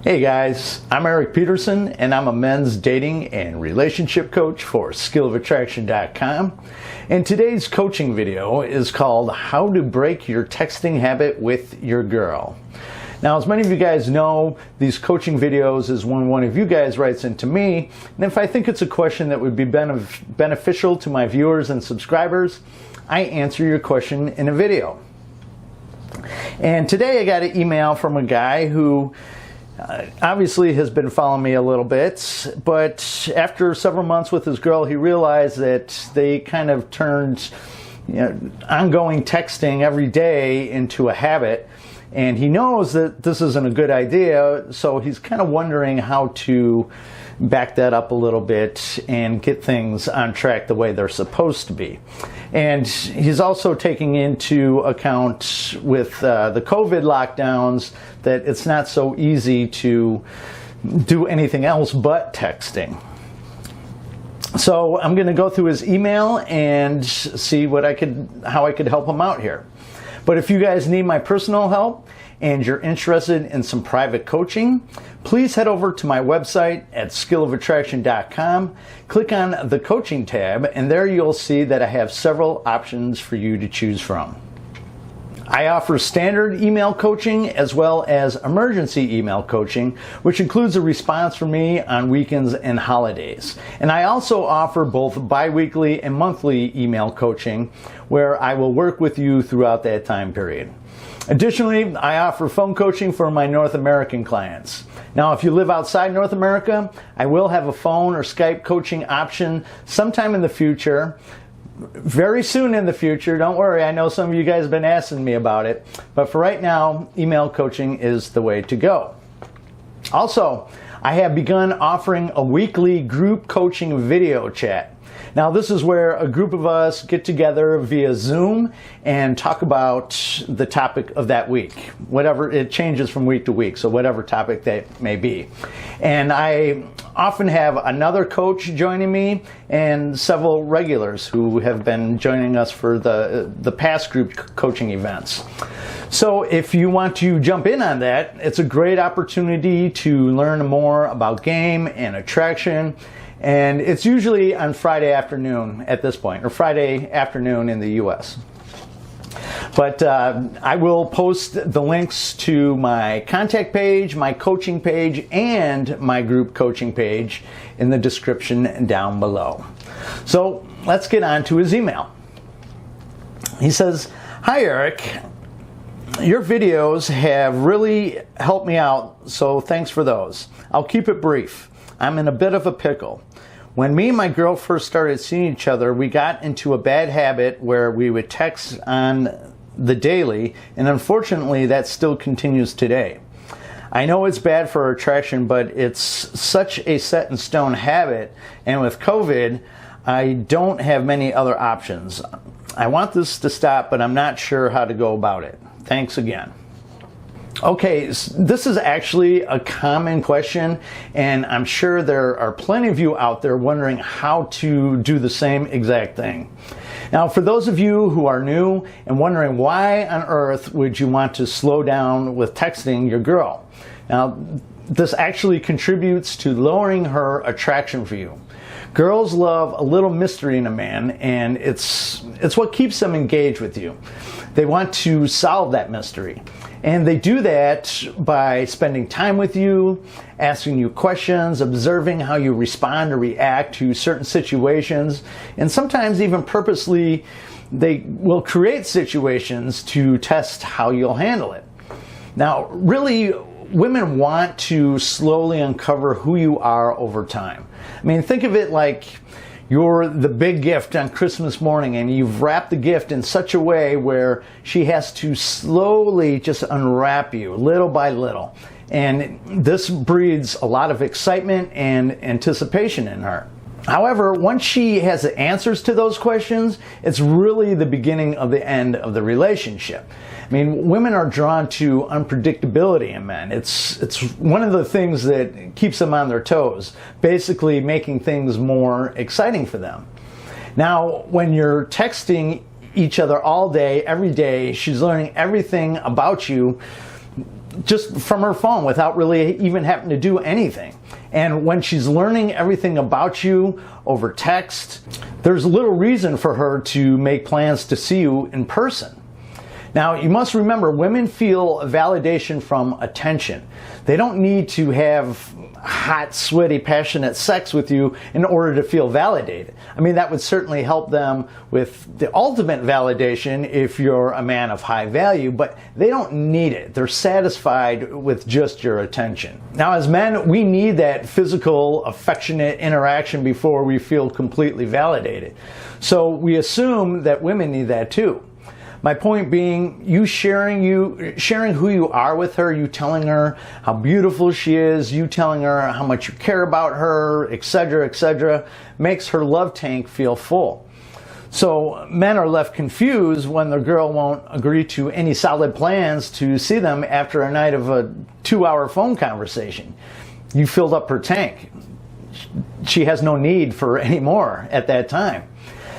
Hey guys, I'm Eric Peterson and I'm a men's dating and relationship coach for skillofattraction.com. And today's coaching video is called How to Break Your Texting Habit with Your Girl. Now, as many of you guys know, these coaching videos is when one of you guys writes into me, and if I think it's a question that would be beneficial to my viewers and subscribers, I answer your question in a video. And today I got an email from a guy who obviously has been following me a little bit, but after several months with his girl, he realized that they kind of turned ongoing texting every day into a habit, and he knows that this isn't a good idea, so he's kind of wondering how to back that up a little bit and get things on track the way they're supposed to be. And he's also taking into account with the COVID lockdowns that it's not so easy to do anything else but texting. So I'm going to go through his email and see how I could help him out here. But if you guys need my personal help and you're interested in some private coaching, please head over to my website at skillofattraction.com, click on the coaching tab, and there you'll see that I have several options for you to choose from. I offer standard email coaching as well as emergency email coaching, which includes a response from me on weekends and holidays. And I also offer both bi-weekly and monthly email coaching, where I will work with you throughout that time period. Additionally, I offer phone coaching for my North American clients. Now, if you live outside North America, I will have a phone or Skype coaching option sometime in the future. Very soon in the future, don't worry, I know some of you guys have been asking me about it, but for right now, email coaching is the way to go. Also, I have begun offering a weekly group coaching video chat. Now, this is where a group of us get together via Zoom and talk about the topic of that week. Whatever, it changes from week to week, so whatever topic that may be. And I often have another coach joining me and several regulars who have been joining us for the past group coaching events. So if you want to jump in on that, it's a great opportunity to learn more about game and attraction. And it's usually on Friday afternoon at this point, or Friday afternoon in the US. But I will post the links to my contact page, my coaching page, and my group coaching page in the description down below. So let's get on to his email. He says, "Hi Eric, your videos have really helped me out, so thanks for those. I'll keep it brief. I'm in a bit of a pickle. When me and my girl first started seeing each other, we got into a bad habit where we would text on the daily, and unfortunately that still continues today. I know it's bad for our attraction, but it's such a set in stone habit, and with COVID, I don't have many other options. I want this to stop, but I'm not sure how to go about it. Thanks again." Okay, this is actually a common question, and I'm sure there are plenty of you out there wondering how to do the same exact thing. Now, for those of you who are new and wondering why on earth would you want to slow down with texting your girl? Now, this actually contributes to lowering her attraction for you. Girls love a little mystery in a man, and it's what keeps them engaged with you. They want to solve that mystery. And they do that by spending time with you, asking you questions, observing how you respond or react to certain situations, and sometimes even purposely they will create situations to test how you'll handle it. Now, really, women want to slowly uncover who you are over time. I mean, think of it like you're the big gift on Christmas morning, and you've wrapped the gift in such a way where she has to slowly just unwrap you little by little. And this breeds a lot of excitement and anticipation in her. However, once she has the answers to those questions, it's really the beginning of the end of the relationship. I mean, women are drawn to unpredictability in men. It's one of the things that keeps them on their toes, basically making things more exciting for them. Now, when you're texting each other all day, every day, she's learning everything about you. just from her phone without really even having to do anything. And when she's learning everything about you over text, there's little reason for her to make plans to see you in person. Now, you must remember, women feel validation from attention. They don't need to have hot, sweaty, passionate sex with you in order to feel validated. I mean, that would certainly help them with the ultimate validation if you're a man of high value, but they don't need it. They're satisfied with just your attention. Now, as men, we need that physical, affectionate interaction before we feel completely validated. So we assume that women need that too. My point being, you sharing who you are with her, you telling her how beautiful she is, you telling her how much you care about her, etc., makes her love tank feel full. So men are left confused when the girl won't agree to any solid plans to see them after a night of a 2-hour phone conversation. You filled up her tank. She has no need for any more at that time.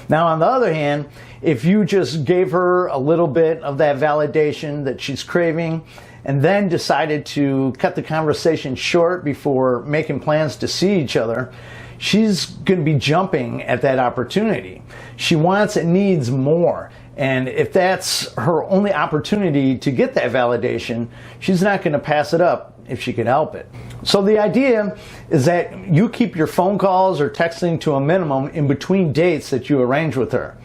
Now, on the other hand, if you just gave her a little bit of that validation that she's craving and then decided to cut the conversation short before making plans to see each other, she's going to be jumping at that opportunity. She wants and needs more. And if that's her only opportunity to get that validation, she's not going to pass it up if she can help it. So the idea is that you keep your phone calls or texting to a minimum in between dates that you arrange with her.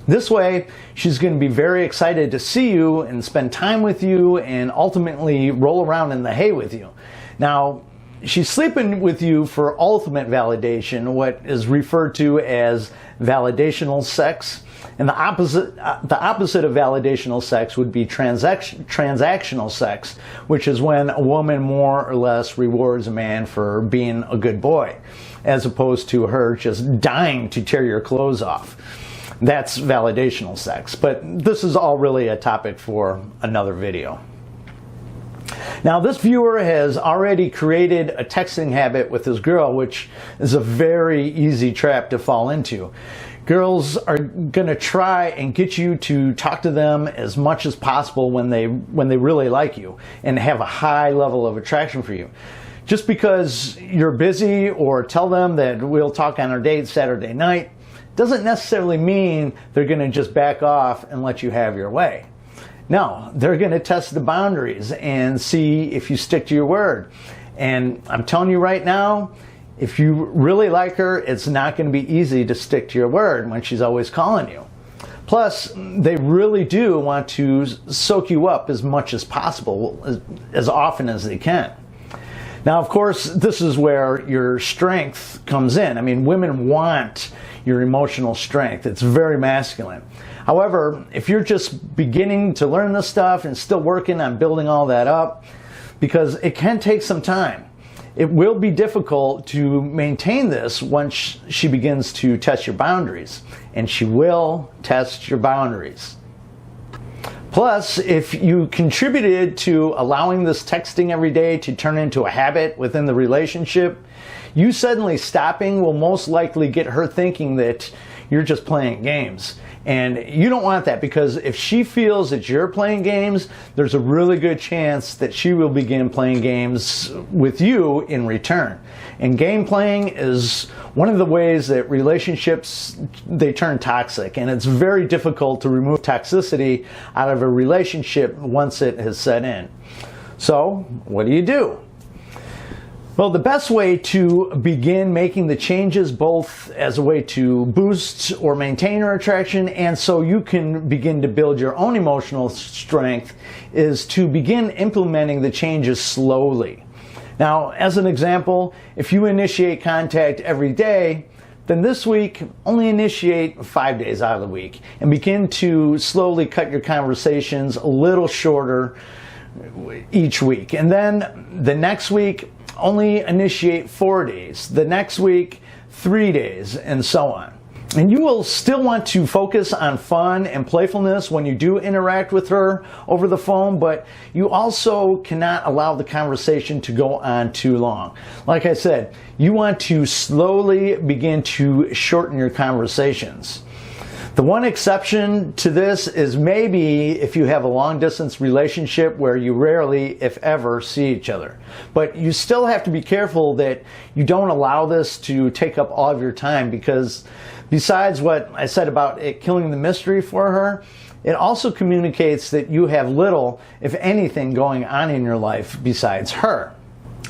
This way, she's going to be very excited to see you and spend time with you and ultimately roll around in the hay with you. Now, she's sleeping with you for ultimate validation, what is referred to as validational sex. And the opposite of validational sex would be transactional sex, which is when a woman more or less rewards a man for being a good boy, as opposed to her just dying to tear your clothes off. That's validational sex, but this is all really a topic for another video. Now, this viewer has already created a texting habit with this girl, which is a very easy trap to fall into. Girls are going to try and get you to talk to them as much as possible when they really like you and have a high level of attraction for you. Just because you're busy or tell them that we'll talk on our date Saturday night doesn't necessarily mean they're going to just back off and let you have your way. No, they're going to test the boundaries and see if you stick to your word. And I'm telling you right now, if you really like her, it's not going to be easy to stick to your word when she's always calling you. Plus, they really do want to soak you up as much as possible, as often as they can. Now, of course, this is where your strength comes in. I mean, women want your emotional strength. It's very masculine. However, if you're just beginning to learn this stuff and still working on building all that up, because it can take some time, it will be difficult to maintain this once she begins to test your boundaries. And she will test your boundaries. Plus, if you contributed to allowing this texting every day to turn into a habit within the relationship, you suddenly stopping will most likely get her thinking that you're just playing games. And you don't want that, because if she feels that you're playing games, there's a really good chance that she will begin playing games with you in return. And game playing is one of the ways that relationships, they turn toxic. And it's very difficult to remove toxicity out of a relationship once it has set in. So, what do? Well, the best way to begin making the changes, both as a way to boost or maintain your attraction and so you can begin to build your own emotional strength, is to begin implementing the changes slowly. Now, as an example, if you initiate contact every day, then this week only initiate 5 days out of the week and begin to slowly cut your conversations a little shorter each week. And then the next week, only initiate 4 days. The next week, 3 days, and so on. And you will still want to focus on fun and playfulness when you do interact with her over the phone, but you also cannot allow the conversation to go on too long. Like I said, you want to slowly begin to shorten your conversations. The one exception to this is maybe if you have a long distance relationship where you rarely, if ever, see each other. But you still have to be careful that you don't allow this to take up all of your time, because besides what I said about it killing the mystery for her, it also communicates that you have little, if anything, going on in your life besides her.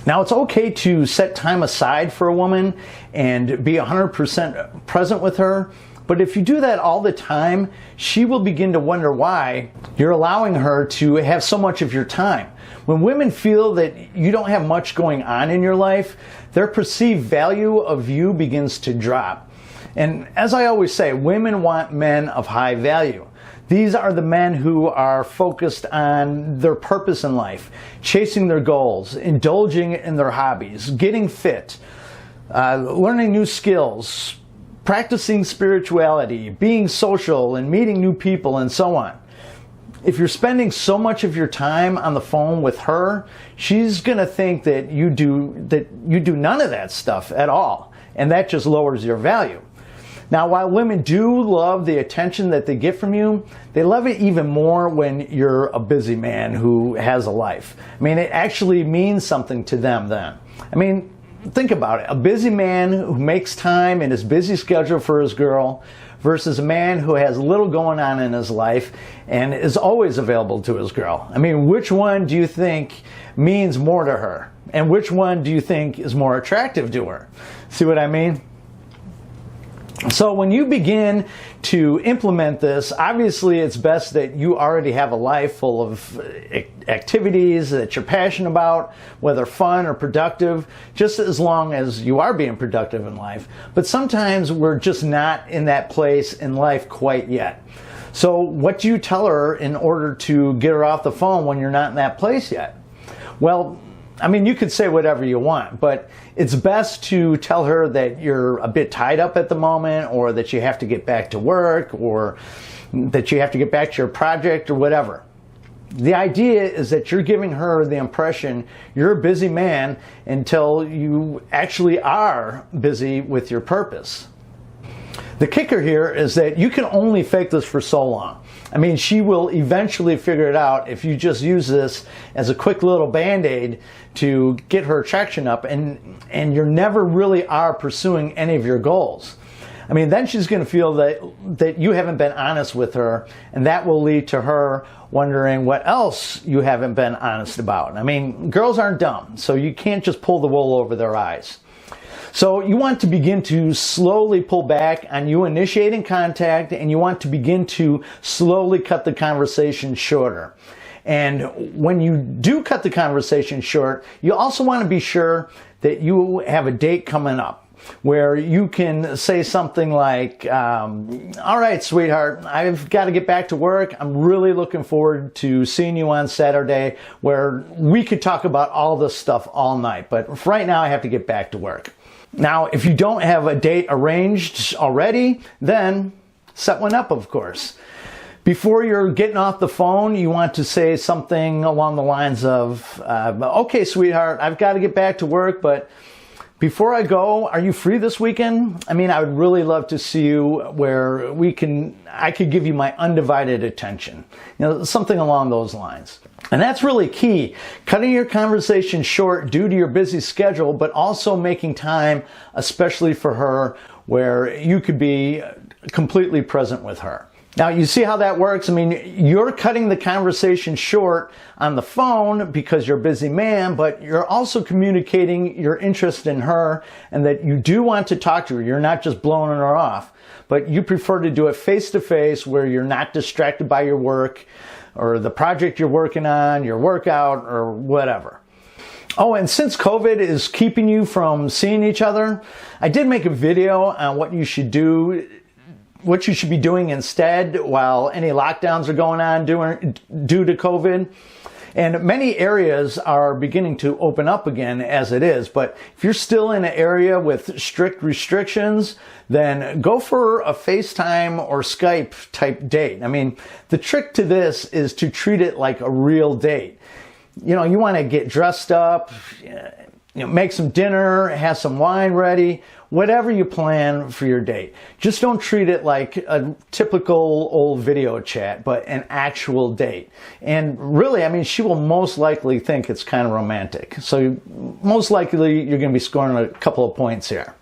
Now, it's okay to set time aside for a woman and be 100% present with her, but if you do that all the time, she will begin to wonder why you're allowing her to have so much of your time. When women feel that you don't have much going on in your life, their perceived value of you begins to drop. And as I always say, women want men of high value. These are the men who are focused on their purpose in life, chasing their goals, indulging in their hobbies, getting fit, learning new skills, practicing spirituality, being social and meeting new people, and so on. If you're spending so much of your time on the phone with her, she's going to think that you do none of that stuff at all, and that just lowers your value. Now, while women do love the attention that they get from you, they love it even more when you're a busy man who has a life. I mean, it actually means something to them then. I mean, think about it. A busy man who makes time in his busy schedule for his girl versus a man who has little going on in his life and is always available to his girl. I mean, which one do you think means more to her? And which one do you think is more attractive to her? See what I mean? So when you begin to implement this, obviously it's best that you already have a life full of activities that you're passionate about, whether fun or productive, just as long as you are being productive in life. But sometimes we're just not in that place in life quite yet. So what do you tell her in order to get her off the phone when you're not in that place yet? Well, I mean, you could say whatever you want, but it's best to tell her that you're a bit tied up at the moment, or that you have to get back to work, or that you have to get back to your project, or whatever. The idea is that you're giving her the impression you're a busy man until you actually are busy with your purpose. The kicker here is that you can only fake this for so long. I mean, she will eventually figure it out if you just use this as a quick little band-aid to get her attraction up, and you never really are pursuing any of your goals. I mean, then she's going to feel that you haven't been honest with her, and that will lead to her wondering what else you haven't been honest about. I mean, girls aren't dumb, so you can't just pull the wool over their eyes. So you want to begin to slowly pull back on you initiating contact, and you want to begin to slowly cut the conversation shorter. And when you do cut the conversation short, you also want to be sure that you have a date coming up where you can say something like, all right, sweetheart, I've got to get back to work. I'm really looking forward to seeing you on Saturday, where we could talk about all this stuff all night. But right now I have to get back to work. Now, if you don't have a date arranged already, then set one up, of course. Before you're getting off the phone, you want to say something along the lines of, okay, sweetheart, I've got to get back to work, but before I go, are you free this weekend? I mean, I would really love to see you where I could give you my undivided attention. You know, something along those lines. And that's really key. Cutting your conversation short due to your busy schedule, but also making time, especially for her, where you could be completely present with her. Now, you see how that works? I mean, you're cutting the conversation short on the phone because you're a busy man, but you're also communicating your interest in her and that you do want to talk to her. You're not just blowing her off, but you prefer to do it face-to-face where you're not distracted by your work or the project you're working on, your workout, or whatever. Oh, and since COVID is keeping you from seeing each other, I did make a video on what you should be doing instead while any lockdowns are going on due to COVID. And many areas are beginning to open up again as it is. But if you're still in an area with strict restrictions, then go for a FaceTime or Skype type date. I mean, the trick to this is to treat it like a real date. You know, you want to get dressed up make some dinner, have some wine ready, whatever you plan for your date. Just don't treat it like a typical old video chat, but an actual date. And really, I mean, she will most likely think it's kind of romantic. So most likely you're going to be scoring a couple of points here.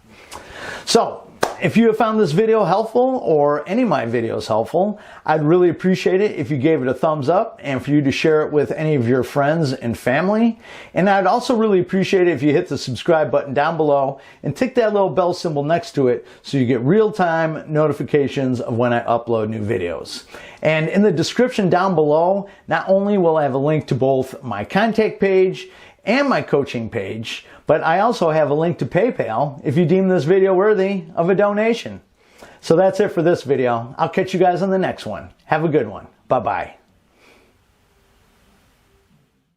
So if you have found this video helpful, or any of my videos helpful, I'd really appreciate it if you gave it a thumbs up and for you to share it with any of your friends and family. And I'd also really appreciate it if you hit the subscribe button down below and tick that little bell symbol next to it so you get real-time notifications of when I upload new videos. And in the description down below, not only will I have a link to both my contact page and my coaching page, but I also have a link to PayPal if you deem this video worthy of a donation. So that's it for this video. I'll catch you guys on the next one. Have a good one. Bye-bye.